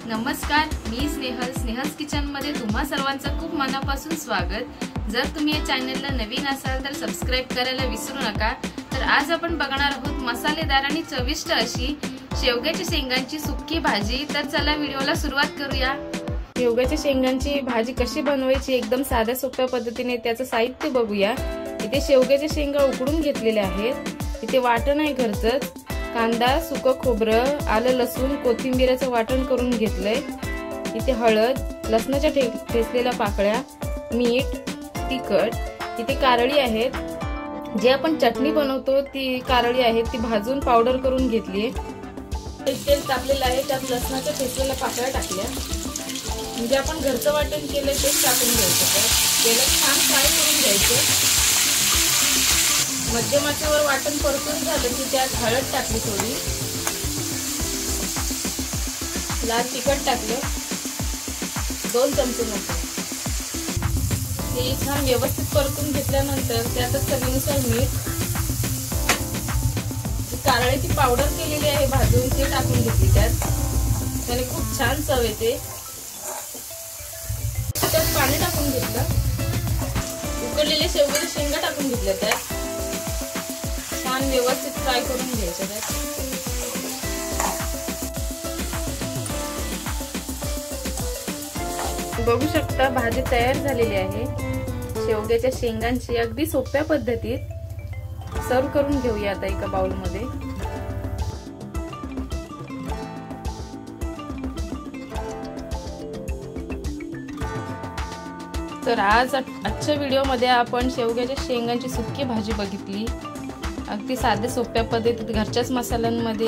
नमस्कार, मी स्नेहल्स किचन मध्ये तुम्हा सर्वांचं खूप मनापासून स्वागत। जर तुम्ही या चॅनलला नवीन असाल तर सबस्क्राइब करायला विसरू नका। तर आज आपण बघणार आहोत मसालेदार आणि चविष्ट अशी शेवग्याच्या शेंगांची सुक्की भाजी। तर चला व्हिडिओला सुरुवात करूया। शेवग्याच्या शेंगांची भाजी कशी बनवायची एकदम साध्या सोप्या पद्धतीने त्याचं साहित्य बघूया। इथे शेवग्याच्या शेंगा उकडून घेतलेल्या आहेत। इथे वाटण आहे घरचंच, कांदा, सुकं खोबरं, आलं लसूण, कोथिंबीरचं वाटण करून घेतलंय। इथे हळद, लसणाच्या ठेचलेल्या पाकळ्या, मीठ, तिखट, इथे कारळी आहेत। जे आपण चटणी बनवतो ती कारळी आहेत, ती भाजून पावडर करून घेतली। तेल तापलेलं आहे, त्यात लसणाच्या ठेचलेल्या पाकळ्या टाकल्या। म्हणजे आपण घरचं वाटण केलं तेच टाकून घ्यायचं। तेलात छान फ्राय करून घ्यायचं। मध्यम आचेवर वाटण परतून झालं की त्यात हळद टाकली, थोडी लाल तिखट टाकलं, 2 चमचे मोठे। हे छान व्यवस्थित परतून घेतल्यानंतर त्यात चवीनुसार मीठ, कारळ्याची पावडर केलेली आहे भाजून ते टाकून घेतली त्यात, त्याने खूप छान चव येते। त्यात पाणी टाकून घेतलं, उकडलेले शेवग्याच्या शेंगा टाकून घेतल्या, त्यात छान व्यवस्थित फ्राय करून घ्यायचं। बघू शकता भाजी तयार झालेली आहे शेवग्याच्या शेंगांची, अगदी सोप्या पद्धतीत। सर्व करून घेऊया आता एका बाउल मध्ये। तर आजच्या व्हिडिओ मध्ये आपण शेवग्याच्या शेंगांची सुक्की भाजी बघितली, अगदी साध्या सोप्या पद्धतीत घरच्याच मसाल्यांमध्ये।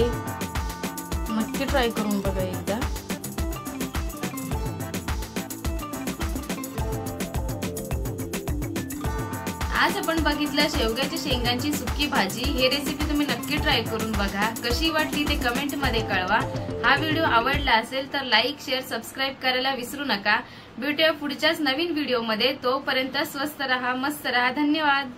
नक्की ट्राय करून बघा एकदा। आज आपण बघितलं शेवग्याच्या शेंगांची सुक्की भाजी। ही रेसिपी तुम्ही नक्की ट्राय करून बघा, कशी वाटली ते कमेंट मध्ये कळवा। हा व्हिडिओ आवडला असेल तर लाईक, शेअर, सबस्क्राइब करायला विसरू नका। भेटूया पुढच्याच नवीन व्हिडिओ मध्ये। तोपर्यंत स्वस्त रहा, मस्त रहा, धन्यवाद।